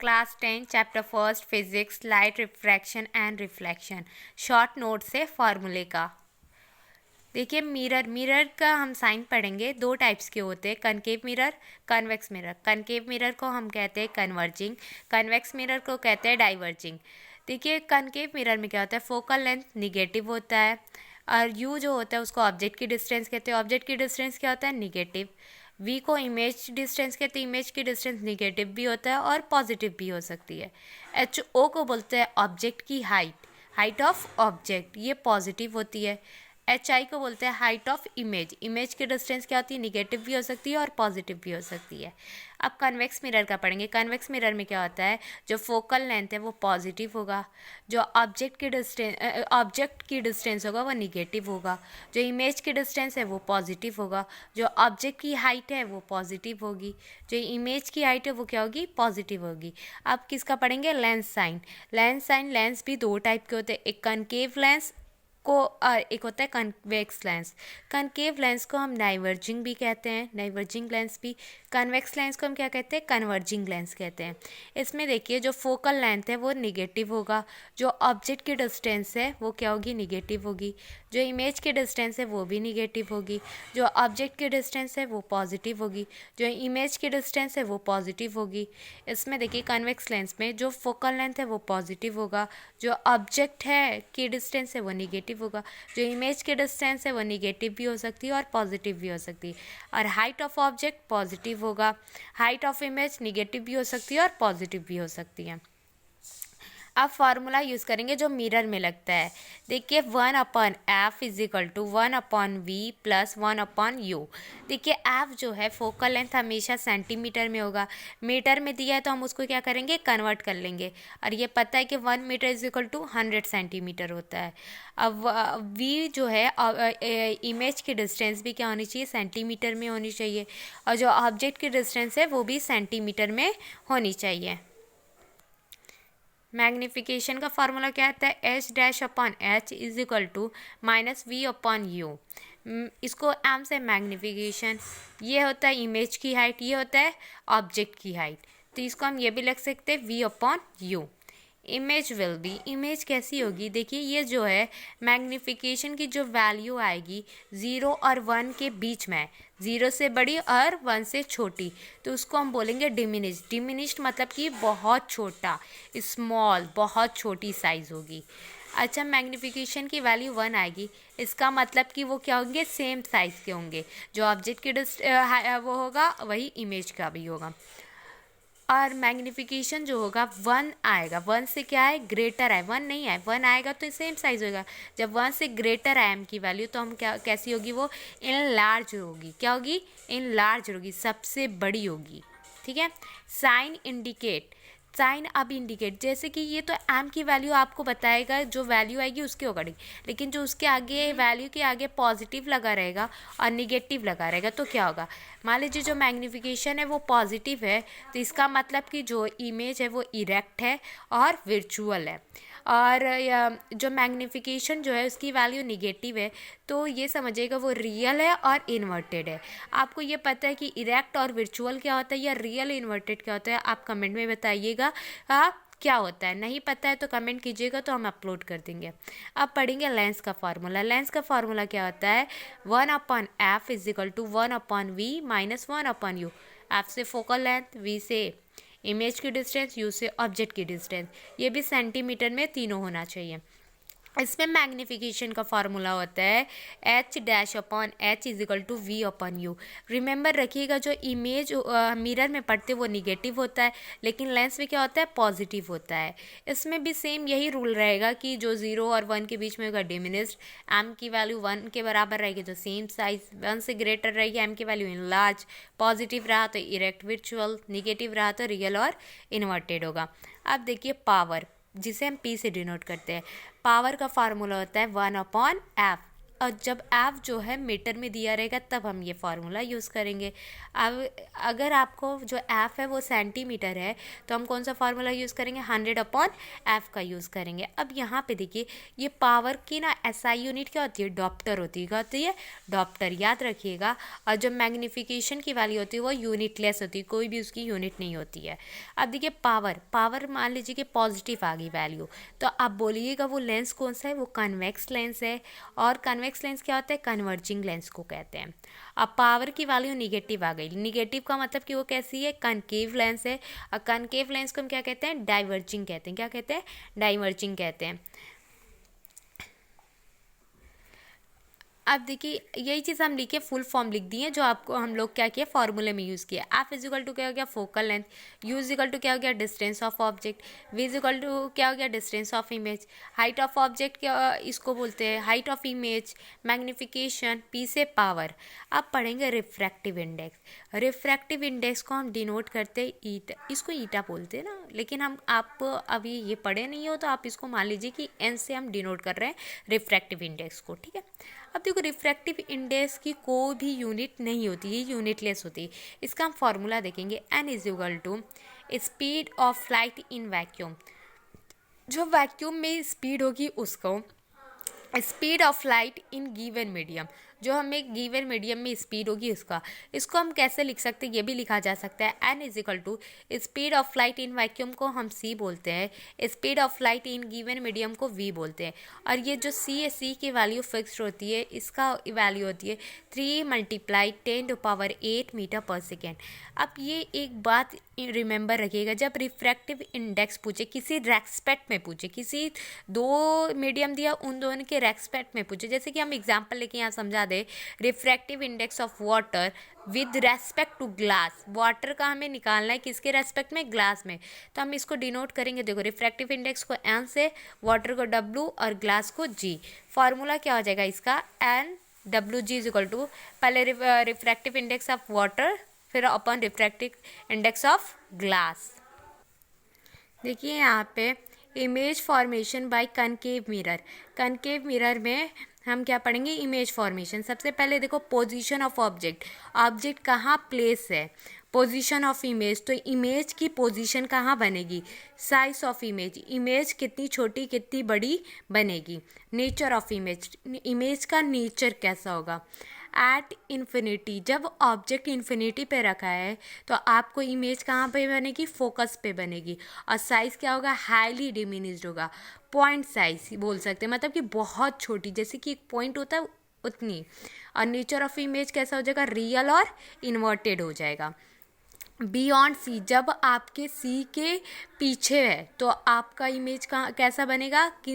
Class 10 chapter first physics light refraction and reflection short note से फार्मूले का। देखिए मिरर का हम साइन पढ़ेंगे। दो टाइप्स के होते हैं, concave mirror, convex mirror. Concave mirror को हम कहते हैं कन्वर्जिंग, कन्वेक्स मिरर को कहते हैं डाइवर्जिंग। देखिए कनकेव मिरर में क्या होता है, फोकल लेंथ निगेटिव होता है और यू जो होता है उसको ऑब्जेक्ट की डिस्टेंस कहते हैं। ऑब्जेक्ट की डिस्टेंस क्या होता है, निगेटिव। वी को इमेज डिस्टेंस कहते हैं, इमेज की डिस्टेंस निगेटिव भी होता है और पॉजिटिव भी हो सकती है। एच ओ को बोलते हैं ऑब्जेक्ट की हाइट, हाइट ऑफ ऑब्जेक्ट, ये पॉजिटिव होती है। एच आई को बोलते हैं हाइट ऑफ इमेज, इमेज की डिस्टेंस क्या होती है, निगेटिव भी हो सकती है और पॉजिटिव भी हो सकती है। अब कन्वेक्स मिरर का पढ़ेंगे। कन्वेक्स मिरर में क्या होता है, जो फोकल लेंथ है वो पॉजिटिव होगा, जो ऑब्जेक्ट की डिस्टेंस होगा वो निगेटिव होगा, जो इमेज की डिस्टेंस है वो पॉजिटिव होगा, जो ऑब्जेक्ट की हाइट है वो पॉजिटिव होगी, जो इमेज की हाइट है वो क्या होगी, पॉजिटिव होगी। अब किसका पढ़ेंगे, lens sign. Lens sign, lens भी दो टाइप के होते हैं, एक कनकेव लेंस को और एक होता है कन्वेक्स लेंस। कनकेव लेंस को हम डाइवर्जिंग भी कहते हैं, डाइवर्जिंग लेंस भी। कन्वेक्स लेंस को हम क्या कहते हैं, कन्वर्जिंग लेंस कहते हैं। इसमें देखिए जो फोकल लेंथ है वो निगेटिव होगा, जो ऑब्जेक्ट की डिस्टेंस है वो क्या होगी, निगेटिव होगी, जो इमेज की डिस्टेंस है वो भी निगेटिव होगी, जो ऑब्जेक्ट की डिस्टेंस है वो पॉजिटिव होगी, जो इमेज की डिस्टेंस है वो पॉजिटिव होगी। इसमें देखिए कन्वेक्स लेंस में जो फोकल लेंथ है वो पॉजिटिव होगा, जो ऑब्जेक्ट है की डिस्टेंस है वो निगेटिव होगा, जो इमेज के डिस्टेंस है वो निगेटिव भी हो सकती है और पॉजिटिव भी हो सकती है। और हाइट ऑफ ऑब्जेक्ट पॉजिटिव होगा, हाइट ऑफ इमेज निगेटिव भी हो सकती है और पॉजिटिव भी हो सकती है। अब फार्मूला यूज़ करेंगे जो मिरर में लगता है। देखिए 1/f is equal to 1/v plus 1/u। देखिए f जो है फोकल लेंथ हमेशा सेंटीमीटर में होगा, मीटर में दिया है तो हम उसको क्या करेंगे, कन्वर्ट कर लेंगे। और ये पता है कि 1 metre is equal to 100 centimetre होता है। अब v जो है इमेज की डिस्टेंस भी क्या होनी चाहिए, सेंटीमीटर में होनी चाहिए, और जो ऑब्जेक्ट की डिस्टेंस है वो भी सेंटीमीटर में होनी चाहिए। मैग्नीफिकेशन का फार्मूला क्या आता है, H dash upon H is equal to minus V upon U. इसको एम से मैग्नीफिकेशन, ये होता है इमेज की हाइट, ये होता है ऑब्जेक्ट की हाइट, तो इसको हम ये भी लिख सकते हैं V upon U. Image will be, image कैसी होगी, देखिए ये जो है मैग्नीफिकेशन की जो वैल्यू आएगी 0 और 1 के बीच में, 0 से बड़ी और 1 से छोटी, तो उसको हम बोलेंगे डिमिनिश। डिमिनिश्ड मतलब कि बहुत छोटा, स्मॉल, बहुत छोटी साइज़ होगी। अच्छा, मैग्नीफिकेशन की वैल्यू 1 आएगी, इसका मतलब कि वो क्या होंगे, सेम साइज़ के होंगे, जो ऑब्जेक्ट की वो होगा वही इमेज का भी होगा। और मैग्नीफिकेशन जो होगा 1 आएगा, 1 से क्या है, ग्रेटर है, 1 नहीं है, 1 आएगा तो सेम साइज होगा। जब 1 से ग्रेटर है एम की वैल्यू तो हम क्या, कैसी होगी वो, इन लार्ज होगी, क्या होगी, इन लार्ज होगी, सबसे बड़ी होगी। ठीक है। साइन इंडिकेट, साइन अब इंडिकेट, जैसे कि ये तो एम की वैल्यू आपको बताएगा, जो वैल्यू आएगी उसके अकॉर्डिंग, लेकिन जो उसके आगे वैल्यू के आगे पॉजिटिव लगा रहेगा और निगेटिव लगा रहेगा तो क्या होगा, मान लीजिए जो मैग्नीफिकेशन है वो पॉजिटिव है तो इसका मतलब कि जो इमेज है वो इरेक्ट है और विर्चुअल है, और जो मैग्नीफिकेशन जो है उसकी वैल्यू निगेटिव है तो ये समझिएगा वो रियल है और इन्वर्टेड है। आपको ये पता है कि इरेक्ट और विर्चुअल क्या होता है या रियल इन्वर्टेड क्या होता है, आप कमेंट में बताइएगा क्या होता है, नहीं पता है तो कमेंट कीजिएगा तो हम अपलोड कर देंगे। अब पढ़ेंगे लेंस का फार्मूला। लेंस का फार्मूला क्या होता है, 1/f is equal to 1/v minus 1/u। F से फोकल लेंथ, वी से इमेज की डिस्टेंस, यू से ऑब्जेक्ट की डिस्टेंस, ये भी सेंटीमीटर में तीनों होना चाहिए। इसमें मैग्नीफिकेशन का फार्मूला होता है H dash upon H is equal to V upon U. Remember रखिएगा जो इमेज मिरर में पढ़ते वो निगेटिव होता है, लेकिन लेंस में क्या होता है, पॉजिटिव होता है। इसमें भी सेम यही रूल रहेगा कि जो 0 और 1 के बीच में होगा डिमिनिश्ड, एम की वैल्यू 1 के बराबर रहेगी तो सेम साइज, 1 से ग्रेटर रहेगी एम की वैल्यू इन लार्ज, पॉजिटिव रहा तो इरेक्ट विर्चुअल, निगेटिव रहा तो रियल और इन्वर्टेड होगा। अब देखिए पावर, जिसे हम P से डिनोट करते हैं, पावर का फार्मूला होता है 1/f। और जब एफ जो है मीटर में दिया रहेगा तब हम ये फार्मूला यूज़ करेंगे। अब अगर आपको जो एफ है वो सेंटीमीटर है तो हम कौन सा फार्मूला यूज़ करेंगे, 100/f का यूज़ करेंगे। अब यहाँ पे देखिए ये पावर की ना एसआई यूनिट क्या होती है, डॉप्टर होती है। क्या होती है, डॉप्टर, याद रखिएगा। और जो मैग्नीफिकेशन की वैल्यू होती है वो यूनिटलेस होती है, कोई भी उसकी यूनिट नहीं होती है। अब देखिए पावर मान लीजिए कि पॉजिटिव आ गई वैल्यू, तो आप बोलिएगा वो लेंस कौन सा है, वो कन्वेक्स लेंस है। और कन्वेक्स लेंस क्या होता है, कन्वर्जिंग लेंस को कहते हैं। अब पावर की वैल्यू निगेटिव आ गई, निगेटिव का मतलब कि वो कैसी है, कनकेव लेंस है। और कनकेव लेंस को हम क्या कहते हैं, डाइवर्जिंग कहते हैं। क्या कहते हैं, डाइवर्जिंग कहते हैं। अब देखिए यही चीज़ हम लिखे, फुल फॉर्म लिख दिए जो आपको हम लोग क्या किया, फॉर्मूले में यूज़ किया। एफ इजिकल टू क्या हो गया, focal length. U is equal to क्या हो गया, distance of object. V is equal to क्या हो गया, distance of image. Height of object क्या इसको बोलते हैं, height of image. Magnification, P से पावर। अब पढ़ेंगे रिफ्रैक्टिव इंडेक्स। रिफ्रैक्टिव इंडेक्स को हम डिनोट करते हैं ईटा, इसको ईटा बोलते हैं ना, लेकिन हम आप अभी ये पढ़े नहीं हो तो आप इसको मान लीजिए कि एन से हम डिनोट कर रहे हैं रिफ्रैक्टिव इंडेक्स को, ठीक है। अब देखो रिफ्रैक्टिव इंडेक्स की कोई भी यूनिट नहीं होती, ये यूनिटलेस होती है। इसका हम फॉर्मूला देखेंगे, N is equal to speed of light in vacuum. जो वैक्यूम में स्पीड होगी उसको speed of light in given medium, जो हमें गिवन मीडियम में स्पीड होगी उसका, इसको हम कैसे लिख सकते हैं, ये भी लिखा जा सकता है। N is equal to speed of light in vacuum को हम सी बोलते हैं, speed of light in given medium को वी बोलते हैं। और ये जो सी है, सी की वैल्यू फिक्स्ड होती है, इसका वैल्यू होती है 3 × 10⁸ मीटर पर सेकेंड। अब ये एक बात रिमेंबर रखिएगा, जब रिफ्रैक्टिव इंडेक्स पूछे किसी रेस्पेक्ट में पूछे, किसी दो मीडियम दिया उन दोनों के रेस्पेक्ट में पूछे, जैसे कि हम एग्जांपल लेके यहाँ समझा दे, refractive index of water with respect to glass. Water का हमें निकालना है किसके रेस्पेक्ट में, ग्लास में, तो हम इसको डिनोट करेंगे। देखो रिफ्रैक्टिव इंडेक्स को एन से, वाटर को डब्ल्यू और ग्लास को जी। फॉर्मूला क्या हो जाएगा इसका, N W G is equal to, पहले रिफ्रैक्टिव इंडेक्स ऑफ वाटर, फिर upon refractive index of glass. देखिए यहाँ पे image formation by concave mirror. Concave mirror में हम क्या पढ़ेंगे, इमेज फॉर्मेशन। सबसे पहले देखो पोजीशन ऑफ ऑब्जेक्ट, ऑब्जेक्ट कहाँ प्लेस है। पोजीशन ऑफ इमेज, तो इमेज की पोजीशन कहाँ बनेगी। साइज ऑफ इमेज, इमेज कितनी छोटी कितनी बड़ी बनेगी। नेचर ऑफ इमेज, इमेज का नेचर कैसा होगा। एट इन्फिनिटी, जब ऑब्जेक्ट इन्फिनिटी पे रखा है तो आपको इमेज कहाँ पे बनेगी, फोकस पे बनेगी। और साइज़ क्या होगा, हाईली डिमिनिश्ड होगा। पॉइंट साइज बोल सकते हैं, मतलब कि बहुत छोटी, जैसे कि एक पॉइंट होता है उतनी। और नेचर ऑफ इमेज कैसा हो जाएगा, रियल और इन्वर्टेड हो जाएगा। बियॉन्ड सी, जब आपके सी के पीछे है तो आपका इमेज कहाँ कैसा बनेगा कि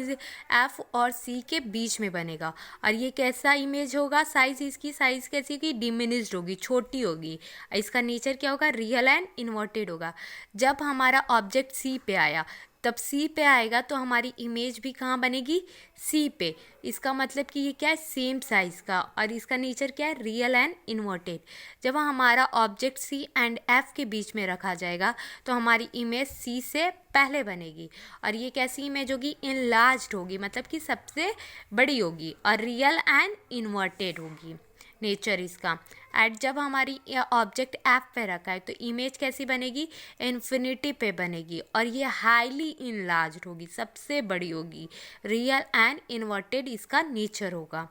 एफ और सी के बीच में बनेगा। और ये कैसा इमेज होगा, साइज, इसकी साइज कैसी होगी, डिमिनिश्ड होगी, छोटी होगी। इसका नेचर क्या होगा, रियल एंड इन्वर्टेड होगा। जब हमारा ऑब्जेक्ट सी पे आया तब सी पे आएगा तो हमारी इमेज भी कहाँ बनेगी, सी पे। इसका मतलब कि ये क्या है, सेम साइज़ का। और इसका नेचर क्या है, रियल एंड इन्वर्टेड। जब हमारा ऑब्जेक्ट सी एंड एफ के बीच में रखा जाएगा तो हमारी इमेज सी से पहले बनेगी। और ये कैसी इमेज होगी, इनलार्ज्ड होगी, मतलब कि सबसे बड़ी होगी। और रियल एंड इन्वर्टेड होगी नेचर इसका। एट जब हमारी ऑब्जेक्ट एफ पे रखा है तो इमेज कैसी बनेगी, इन्फिनिटी पे बनेगी। और ये हाईली इनलार्ज्ड होगी, सबसे बड़ी होगी। रियल एंड इन्वर्टेड इसका नेचर होगा।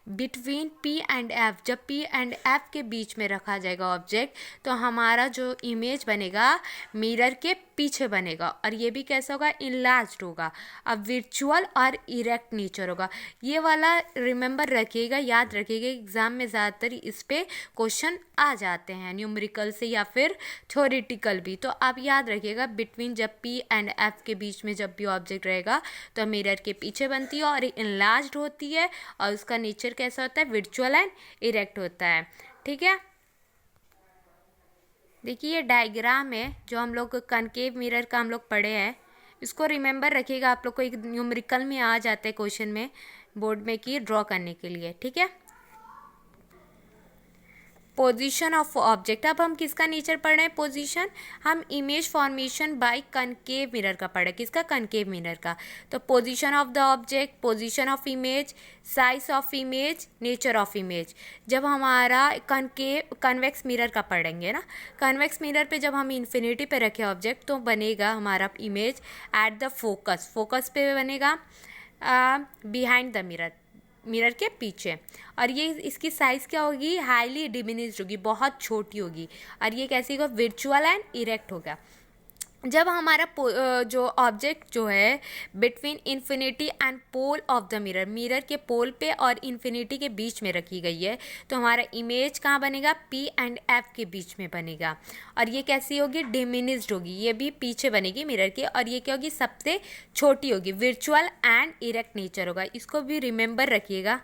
बिटवीन पी एंड एफ, जब पी एंड एफ के बीच में रखा जाएगा ऑब्जेक्ट तो हमारा जो इमेज बनेगा मिरर के पीछे बनेगा। और ये भी कैसा होगा, इनलार्ज्ड होगा। अब विर्चुअल और इरेक्ट नेचर होगा। ये वाला रिमेंबर रखिएगा, याद रखिएगा, एग्जाम में ज़्यादातर इस पे क्वेश्चन आ जाते हैं, न्यूमेरिकल से या फिर थ्योरेटिकल भी। तो आप याद रखिएगा, बिटवीन जब पी एंड एफ के बीच में जब भी ऑब्जेक्ट रहेगा तो मिरर के पीछे बनती है और इनलार्ज्ड होती है। और उसका नेचर कैसा होता है, विर्चुअल एंड इरेक्ट होता है, ठीक है। देखिए ये डायग्राम है जो हम लोग कनकेव मिरर का हम लोग पढ़े हैं, इसको रिमेंबर रखिएगा। आप लोग को एक न्यूमेरिकल में आ जाता है क्वेश्चन में बोर्ड में कि ड्रॉ करने के लिए, ठीक है। Position of object. अब हम किसका नेचर पढ़ रहे हैं? पोजीशन। हम image formation by concave mirror का पढ़ रहे हैं। किसका? कनकेव मिरर का। तो position of the object, position of image, size of image, nature of image. जब हमारा कन्वेक्स मिरर का पढ़ेंगे ना, कन्वेक्स मिरर पे जब हम इन्फिनिटी पे रखें ऑब्जेक्ट तो बनेगा हमारा image at the focus, focus पे बनेगा बिहाइंड द मिरर, मिरर के पीछे। और ये इसकी साइज़ क्या होगी? हाईली डिमिनिश्ड होगी, बहुत छोटी होगी। और ये कैसी होगा? वर्चुअल एंड इरेक्ट होगा। जब हमारा जो ऑब्जेक्ट जो है between infinity and pole of the mirror, mirror के पोल पे और इन्फिनिटी के बीच में रखी गई है, तो हमारा इमेज कहाँ बनेगा? P एंड F के बीच में बनेगा। और ये कैसी होगी? डिमिनिश्ड होगी, ये भी पीछे बनेगी मिरर के। और ये क्या होगी? सबसे छोटी होगी, वर्चुअल एंड इरेक्ट नेचर होगा। इसको भी रिमेंबर रखिएगा।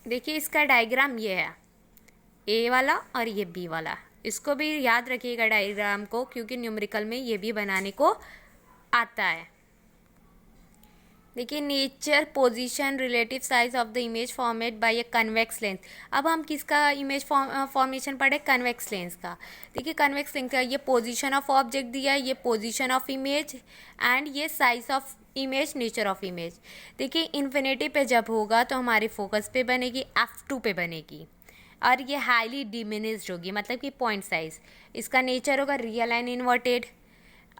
देखिए इसका डायग्राम ये है, A वाला और ये B वाला। इसको भी याद रखिएगा डायग्राम को, क्योंकि न्यूमेरिकल में ये भी बनाने को आता है। देखिए nature, position, relative size of the image format by a convex lens. अब हम किसका इमेज फॉर्मेशन पढ़े? कन्वेक्स लेंस का। देखिए कन्वेक्स लेंस का ये पोजीशन ऑफ ऑब्जेक्ट दिया है, ये पोजीशन ऑफ इमेज एंड ये size of image, nature of image. देखिए इन्फिनिटी पे जब होगा तो हमारे फोकस पे बनेगी, F2 पे बनेगी। और ये हाईली डिमिनिश्ड होगी, मतलब कि पॉइंट साइज। इसका नेचर होगा रियल एंड इन्वर्टेड।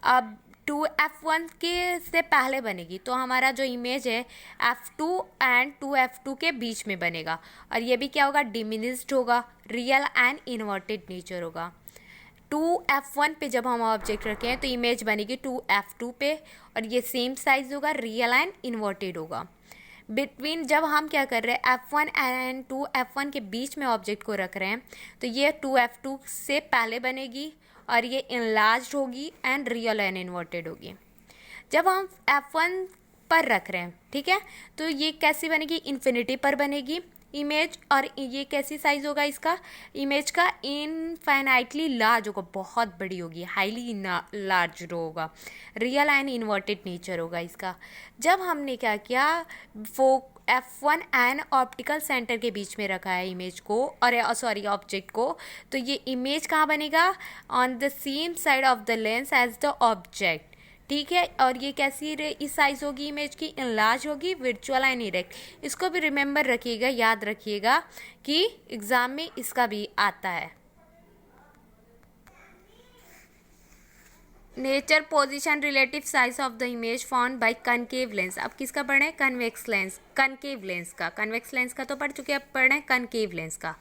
अब 2F1 के से पहले बनेगी, तो हमारा जो इमेज है F2 एंड 2F2 के बीच में बनेगा। और ये भी क्या होगा? डिमिनिश्ड होगा, रियल एंड इन्वर्टेड नेचर होगा। 2F1 पे जब हम ऑब्जेक्ट रखें हैं तो इमेज बनेगी 2F2 पे, और ये सेम साइज होगा, रियल एंड इन्वर्टेड होगा। बिटवीन जब हम क्या कर रहे हैं F1 एंड 2F1 के बीच में ऑब्जेक्ट को रख रहे हैं, तो ये 2F2 से पहले बनेगी और ये इनलार्ज्ड होगी एंड रियल एंड इन्वर्टेड होगी। जब हम F1 पर रख रहे हैं, ठीक है, तो ये कैसी बनेगी? इन्फिनिटी पर बनेगी इमेज। और ये कैसी साइज होगा इसका? इमेज का इनफाइनाइटली लार्ज होगा, बहुत बड़ी होगी, हाईली लार्ज होगा, रियल एंड इन्वर्टेड नेचर होगा इसका। जब हमने क्या किया, F1 एंड ऑप्टिकल सेंटर के बीच में रखा है इमेज को, और सॉरी ऑब्जेक्ट को, तो ये इमेज कहाँ बनेगा? On the same side of the lens as the object, ठीक है। और ये कैसी इस साइज होगी इमेज की? इनलार्ज होगी, वर्चुअल एंड इरेक्ट। इसको भी रिमेंबर रखिएगा, याद रखिएगा कि एग्जाम में इसका भी आता है। Nature, position, relative size of the image found by concave lens. अब किसका पढ़े? कन्वेक्स लेंस, कनकेव लेंस का। कन्वेक्स लेंस का तो पढ़ चुके, अब पढ़े कनकेव लेंस का।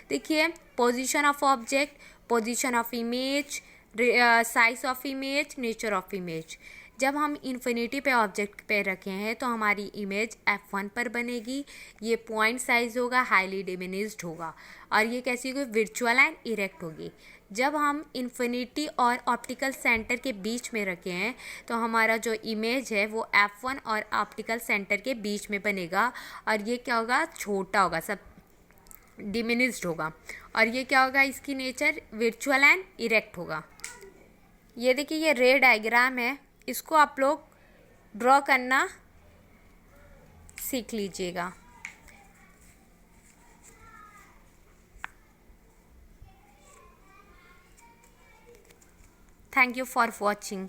देखिए position of object, position of image, size of image, nature of image. जब हम इन्फिनिटी पे ऑब्जेक्ट पे रखे हैं तो हमारी इमेज F1 पर बनेगी, ये पॉइंट साइज होगा, हाईली डिमिनिश्ड होगा। और ये कैसी होगी? वर्चुअल एंड इरेक्ट होगी। जब हम इन्फिनिटी और ऑप्टिकल सेंटर के बीच में रखे हैं तो हमारा जो इमेज है वो F1 और ऑप्टिकल सेंटर के बीच में बनेगा। और ये क्या होगा? छोटा होगा, सब डिमिनिश्ड होगा। और ये क्या होगा? इसकी नेचर वर्चुअल एंड इरेक्ट होगा। ये देखिए ये रे डायग्राम है, इसको आप लोग ड्रॉ करना सीख लीजिएगा। Thank you for watching.